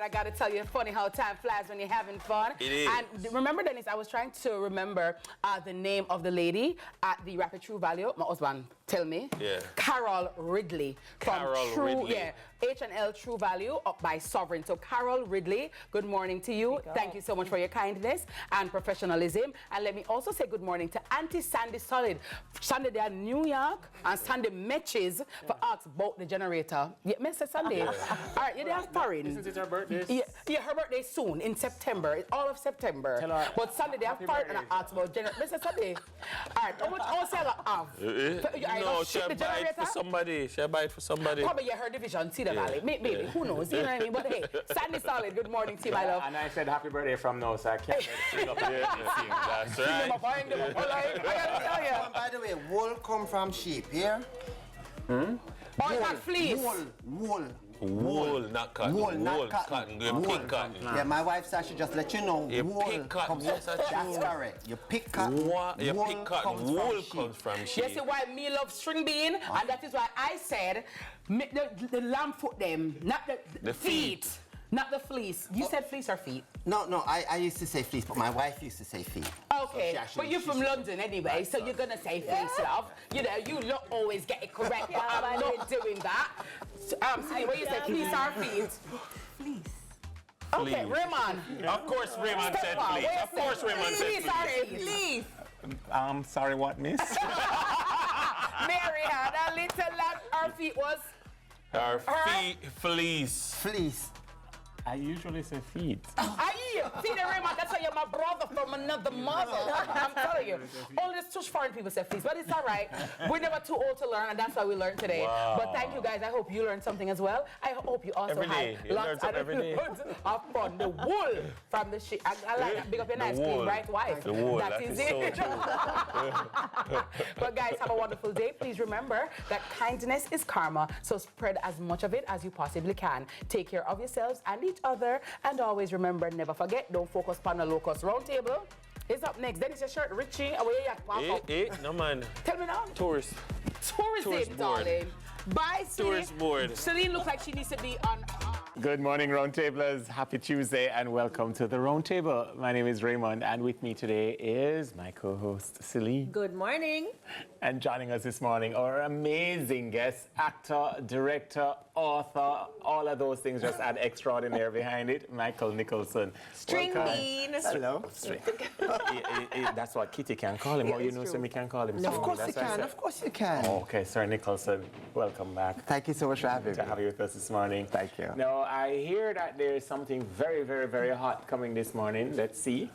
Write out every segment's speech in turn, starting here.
I got to tell you, funny how time flies when you're having fun. It is. And remember, Dennis, I was trying to remember the name of the lady at the Rapid True Value. My husband, tell me. Yeah. Carol Ridley. Carol from True, Ridley. Yeah, H&L True Value up by Sovereign. So Carol Ridley, good morning to you. Thank you so much for your kindness and professionalism. And let me also say good morning to Auntie Sandy Solid. Sunday there in New York and Sunday matches for ask about the generator. Yeah, Mr. Sunday. All right, you have foreign. Isn't it her birthday? Yeah, her birthday soon in September. It's all of September. Tell her But Sunday they have foreign and I ask about generator. Mr. Sunday. All right, how much also you have? No, she'll buy it for somebody. She'll buy it for somebody. Probably her division, Cedar Valley. Maybe, who knows? You know what I mean? But hey, Sandy Solid, good morning to you, my love. And I said happy birthday from now, so I can't sing up and sing. That's right. I gotta tell you. By the way, wool come from sheep, yeah? Or not fleece. Wool, not cotton. Wool, not cotton. You pick cotton. Yeah, my wife said she just let you know. You wool pick cotton. comes Yes, that's That's true. correct. You pick cotton. You pick cotton. Wool comes from sheep. That's why me love Stringbean, and that is why I said the lamb foot them, not the feet. Not the fleece. You said fleece or feet? No, I used to say fleece, but my wife used to say feet. Okay, but you're from London anyway, so you're gonna say fleece, love. You know, you don't always get it correct, but I'm not doing that. See, what you say, fleece or feet? Please. Okay, Raymond. Of course Raymond said Step please. on. Of course Raymond said please. Please. Sorry, what, miss? Mary had a little lamb. Her feet was. Her feet, fleece. Fleece. I usually say feet. Aye, see the Raymond, that's why you're my brother from another mother. I'm telling you. All these tush foreign people say fleece, but it's all right. We're never too old to learn, and that's why we learned today. Wow. But thank you guys. I hope you learned something as well. I hope you also Every day. had You learn lots something every day. of fun. The wool from the sheep. I like that. Big up your nice, wool. clean, bright wife. The wool, That that is is so it. But guys, have a wonderful day. Please remember that kindness is karma, so spread as much of it as you possibly can. Take care of yourselves and each other, and always remember, never forget, don't focus on the locust round table. It's up next. Then it's your shirt, Richie. Away you No man. Tell me now. Tourist. Tourist board. darling. Bye, Celine. Tourist board. Celine looks like she needs to be on. Good morning, Roundtablers. Happy Tuesday and welcome to the Roundtable. My name is Raymond, and with me today is my co-host, Celine. Good morning. And joining us this morning, our amazing guest, actor, director, author, all of those things, just add extraordinary behind it, Michael Nicholson. Stringbean. Hello. That's what Kitty can call him, Yeah, or you it's know, true. so we can call him. Of Stringbean. course you That's what I can. said. Of course you can. Okay, Sir Nicholson, welcome back. Thank you so much for having To have me. you with us this morning. Thank you. Now, I hear that there is something very, very, very hot coming this morning. Let's see.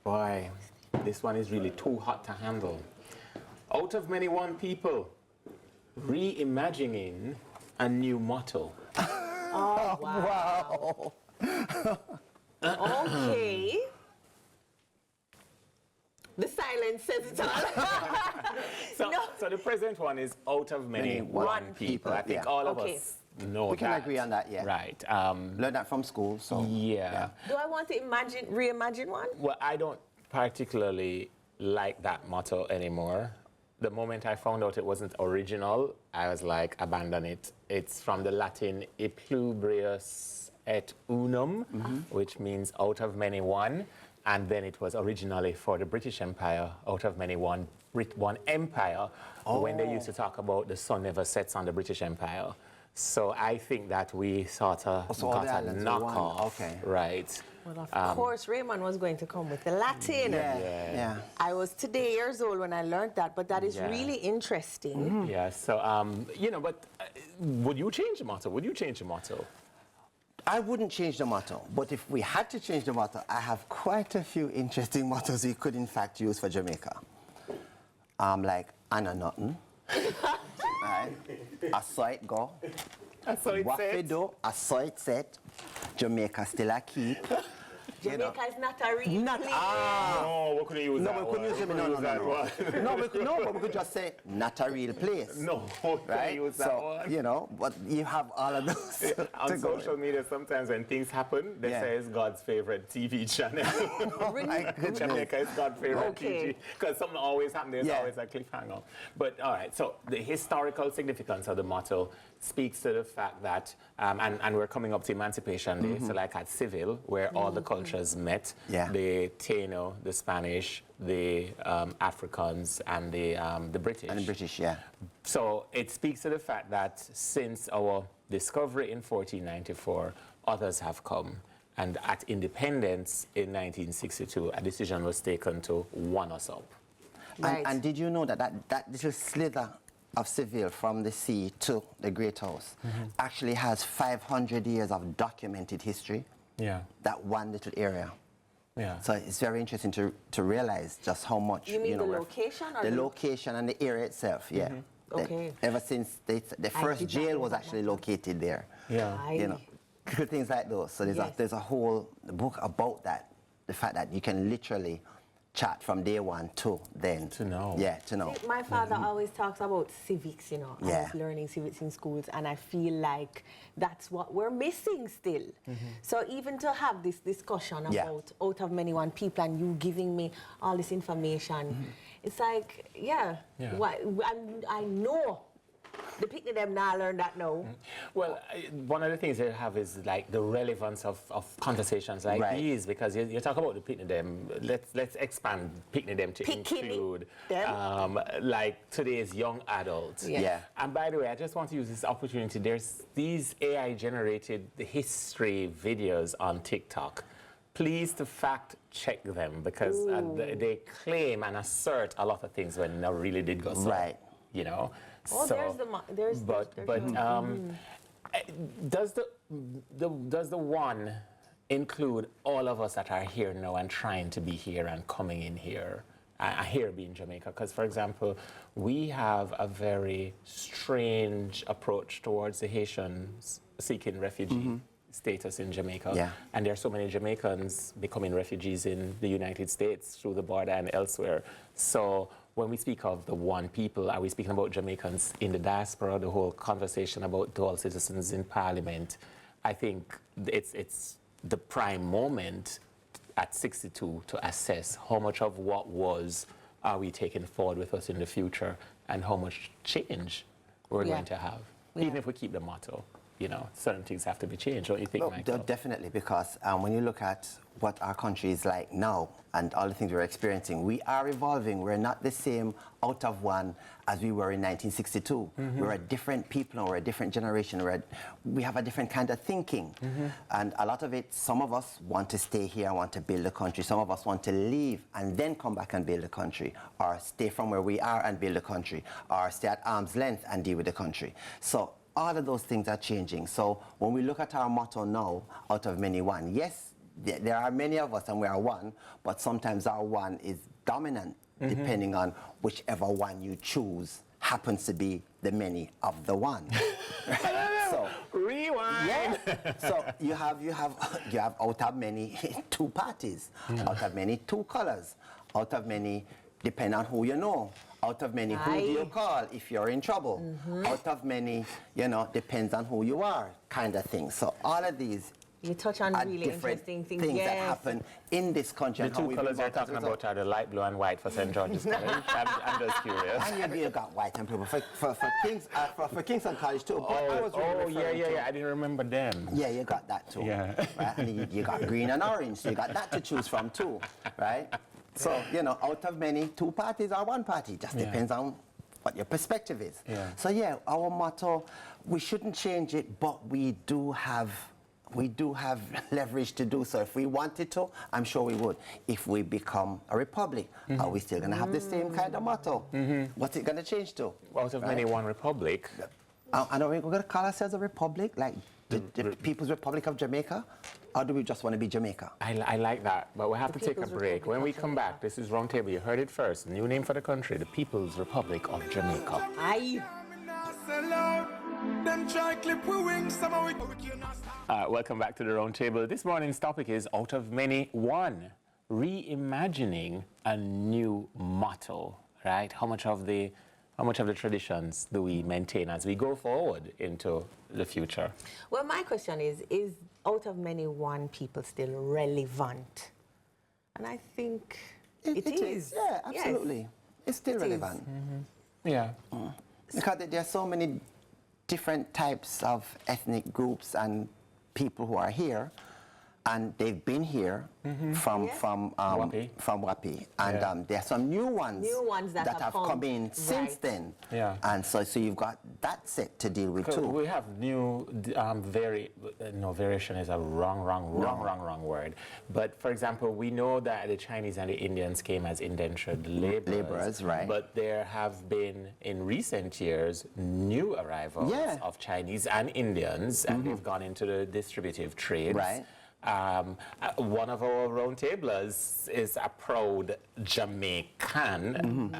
Boy, this one is really too hot to handle. Out of many one people, reimagining a new motto. Oh, wow. Okay. The silence says it all. So the present one is out of many one people. I think yeah. all of Okay. us know We can that. agree on that, yeah. Right. Learned that from school, so. Yeah. Do I want to reimagine one? Well, I don't particularly like that motto anymore. The moment I found out it wasn't original, I was like, abandon it. It's from the Latin equilibrius et unum, which means out of many one. And then it was originally for the British Empire, out of many one empire, when they used to talk about the sun never sets on the British Empire. So I think that we sort of So all the got a islands are one. knockoff. Okay. Right. Well, of course, Raymond was going to come with the Latin. Yeah. I was today years old when I learned that, but that is Yeah. really interesting. Yeah, so, you know, but would you change the motto? Would you change the motto? I wouldn't change the motto, but if we had to change the motto, I have quite a few interesting mottos we could in fact use for Jamaica. Like Anna Nothing. Right? I saw it go. I saw it What said. we do, I saw it set. Jamaica still a keep. Jamaica is not a real Not place. No, we couldn't use No, that we couldn't use it. No, but we could just say not a real place. No, we couldn't Right? use that So, one. you know, but you have all of those. On to go social media, sometimes when things happen, they Yeah. say it's God's favorite TV channel. Oh, my goodness. Jamaica is God's favorite Okay. TV. Because something always happens, there's Yeah. always a cliffhanger. But all right, so the historical significance of the motto speaks to the fact that, and we're coming up to Emancipation Day, so like at Civil, where all the cultures met, Yeah. the Taino, the Spanish, the Africans, and the British. And the British, yeah. So it speaks to the fact that since our discovery in 1494, others have come. And at independence in 1962, a decision was taken to one us up. Right. And did you know that that little slither of Seville from the sea to the Great House actually has 500 years of documented history? Yeah. That one little area. Yeah. So it's very interesting to realize just how much, You mean know, the location or the the- location and the area itself, yeah. Okay. Ever since the first did not jail know was about actually that. located there. Yeah. You know, little things like those. So Yes. there's a whole book about that. The fact that you can literally chat from day one to then. To know. Yeah, to know. My father always talks about civics, you know, and Yeah. us learning civics in schools, and I feel like that's what we're missing still. So even to have this discussion Yeah. about out of many one people and you giving me all this information, it's like, Yeah. I know the picnic them now learn that now. Well, one of the things they have is like the relevance of conversations like Right. these, because you talk about the picnic them. Let's expand picnic them to Picnic include them. like today's young adults. Yeah. Yeah. And by the way, I just want to use this opportunity. There's these AI-generated history videos on TikTok. Please to fact check them, because they claim and assert a lot lot of things when they really did go so. Right. You know. Oh, So, there's does the one include all of us that are here now and trying to be here and coming in here? Here being Jamaica, because for example, we have a very strange approach towards the Haitians seeking refugee status in Jamaica. Yeah. And there are so many Jamaicans becoming refugees in the United States through the border and elsewhere. So when we speak of the one people, are we speaking about Jamaicans in the diaspora, the whole conversation about dual citizens in Parliament? I think it's the prime moment at 62 to assess how much of what was are we taking forward with us in the future, and how much change we're going to have. Even if we keep the motto, you know, certain things have to be changed. Don't you think, No, Michael? definitely, because when you look at what our country is like now and all the things we're experiencing, we are evolving. We're not the same out of one as we were in 1962. We're a different people and we're a different generation. We have a different kind of thinking. And a lot of it, some of us want to stay here and want to build a country. Some of us want to leave and then come back and build a country, or stay from where we are and build a country, or stay at arm's length and deal with the country. So all of those things are changing. So when we look at our motto now, out of many one, yes, there are many of us and we are one, but sometimes our one is dominant depending on whichever one you choose happens to be the many of the one. So rewind. yeah. So you have out of many two parties, out of many two colors, out of many depend on who you know. Out of many, who do you call if you're in trouble? Out of many, you know, depends on who you are, kind of thing. So all of these You touch on are really different interesting things. that yes. happen in this country. The and how two we've colors you're evolved as talking a result. about are the light blue and white for St. George's College. I'm just curious. And you got white and purple for Kingston College too. But I was really referring to- I didn't remember them. Yeah, you got that too. Yeah. Right? And you got green and orange, so you got that to choose from too, right? So, you know, out of many, two parties or one party. Just depends on what your perspective is. Yeah. So yeah, our motto, we shouldn't change it, but we do have leverage to do so. If we wanted to, I'm sure we would. If we become a republic, are we still going to have the same kind of motto? What's it going to change to? Out of many, one republic. And are we going to call ourselves a republic, like the People's Republic of Jamaica? Or do we just want to be Jamaica? I like that, but we have to take a People's break. Republic When we of come Jamaica. back, this is Roundtable. You heard it first. New name for the country, the People's Republic of Jamaica. Aye. Them try clip we wings, some of we cannot stop. Welcome back to the round table. This morning's topic is out of many, one, reimagining a new motto, right? How much of the traditions do we maintain as we go forward into the future? Well, my question is out of many one people still relevant? And I think it is. Yeah, absolutely. Yes. It's still relevant. Yeah. Because there are so many different types of ethnic groups and people who are here, and they've been here from Wapi, and there are some new ones that have come in since then. Yeah. And so you've got that set to deal with too. We have new variation is a wrong word. But for example, we know that the Chinese and the Indians came as indentured laborers, right? But there have been in recent years new arrivals of Chinese and Indians, and they've gone into the distributive trades. Right. One of our roundtablers is a proud Jamaican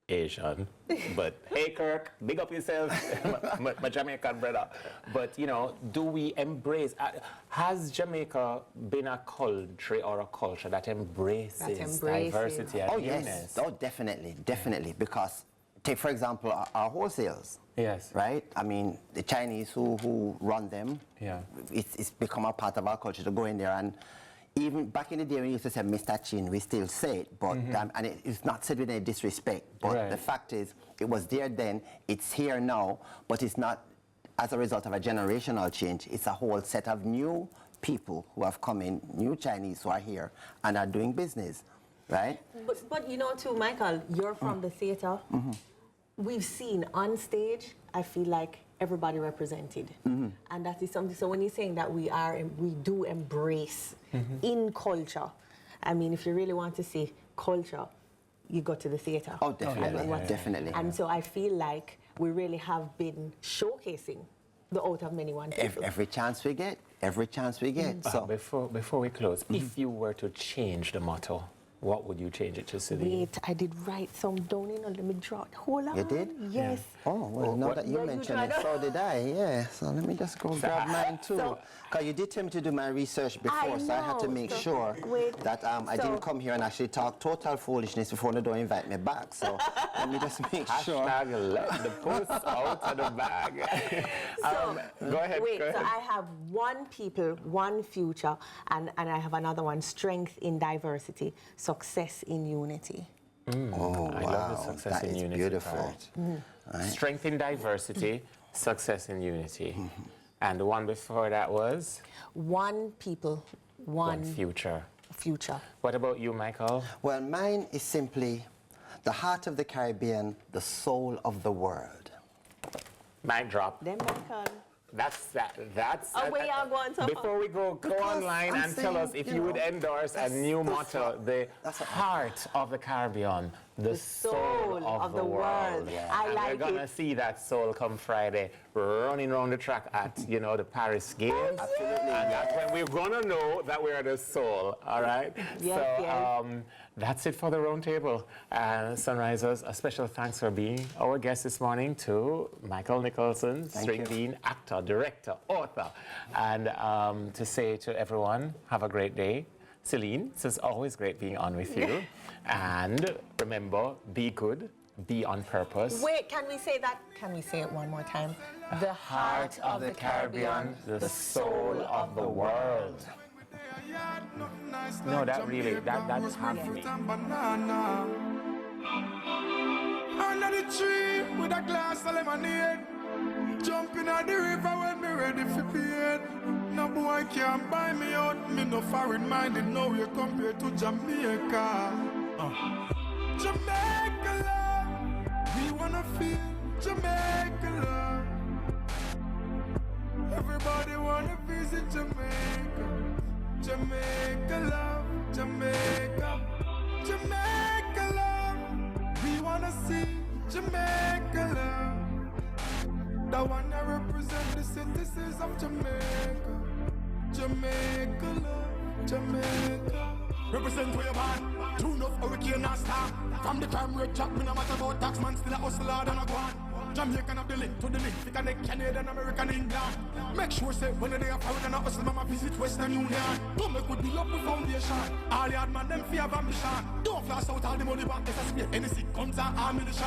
Asian, but hey Kirk, big up yourself, my Jamaican brother. But you know, do we embrace, has Jamaica been a country or a culture that embraces diversity and newness? Yes, oh definitely, because take for example our wholesales. Yes. Right? I mean, the Chinese who run them, it's become a part of our culture to go in there. And even back in the day when we used to say Mr. Chin, we still say it, but and it's not said with any disrespect. But the fact is, it was there then, it's here now, but it's not as a result of a generational change. It's a whole set of new people who have come in, new Chinese who are here and are doing business, right? But you know too, Michael, you're from the theater. We've seen on stage, I feel like everybody represented. And that is something, so when you're saying that we do embrace in culture, I mean, if you really want to see culture, you go to the theater. Oh, definitely, definitely. And so I feel like we really have been showcasing the out of many one people. Every chance we get, So before we close, if you were to change the motto, what would you change it to, Celine? Wait, I did write some down, let me draw it. Hold on. You did? Yes. Yeah. Oh, well, now that you mentioned it, so did I, yeah. So let me just go grab mine too. Because you did tell me to do my research before, so I had to make sure that I didn't come here and actually talk total foolishness before they don't invite me back. So let me just make sure. Hashtag let the post out of the bag. Go ahead. So I have one people, one future, and I have another one, strength in diversity, success in unity. Oh, I love the success in unity. Beautiful. Right. Strength in diversity, success in unity. And the one before that was? One people, one future. What about you, Michael? Well, mine is simply the heart of the Caribbean, the soul of the world. Mic drop. Then Michael. That's before we go online and tell us if you would endorse a new motto, the heart of the Caribbean, the soul of the world. I like we're gonna see that soul come Friday running around the track at the Paris Games. Absolutely. And that's when we're gonna know that we're the soul. All right. That's it for the round table. Sunrisers, a special thanks for being our guest this morning to Michael Nicholson, Stringbean, actor, director, author. And to say to everyone, have a great day. Celine, it's always great being on with you. And remember, be good, be on purpose. Wait, can we say that? Can we say it one more time? The heart of the Caribbean, the soul of the world. No, that's half me. Under the tree with a glass of lemonade, jumping at the river when me ready for bed. No boy can't buy me out, me no foreign minded, no way compared to Jamaica. Jamaica love, we wanna feel Jamaica love. Everybody wanna visit Jamaica. Jamaica love, Jamaica. Jamaica love, we wanna see Jamaica love. The one that represent the citizens of Jamaica. Jamaica love, Jamaica. Represent where man, tune up hurricane and star. From the crime rate jack, me no matter about tax man, still a hustler than a guan. Jamaican have the link to the link. We connect Canadian, American, England. Make sure say when they are foreign and hustle, mama visit Western Union. Don't make good build up with foundation. All the hard man them fear of ambition. Don't flash out all the money back. There's a spear. Any sick guns and ammunition.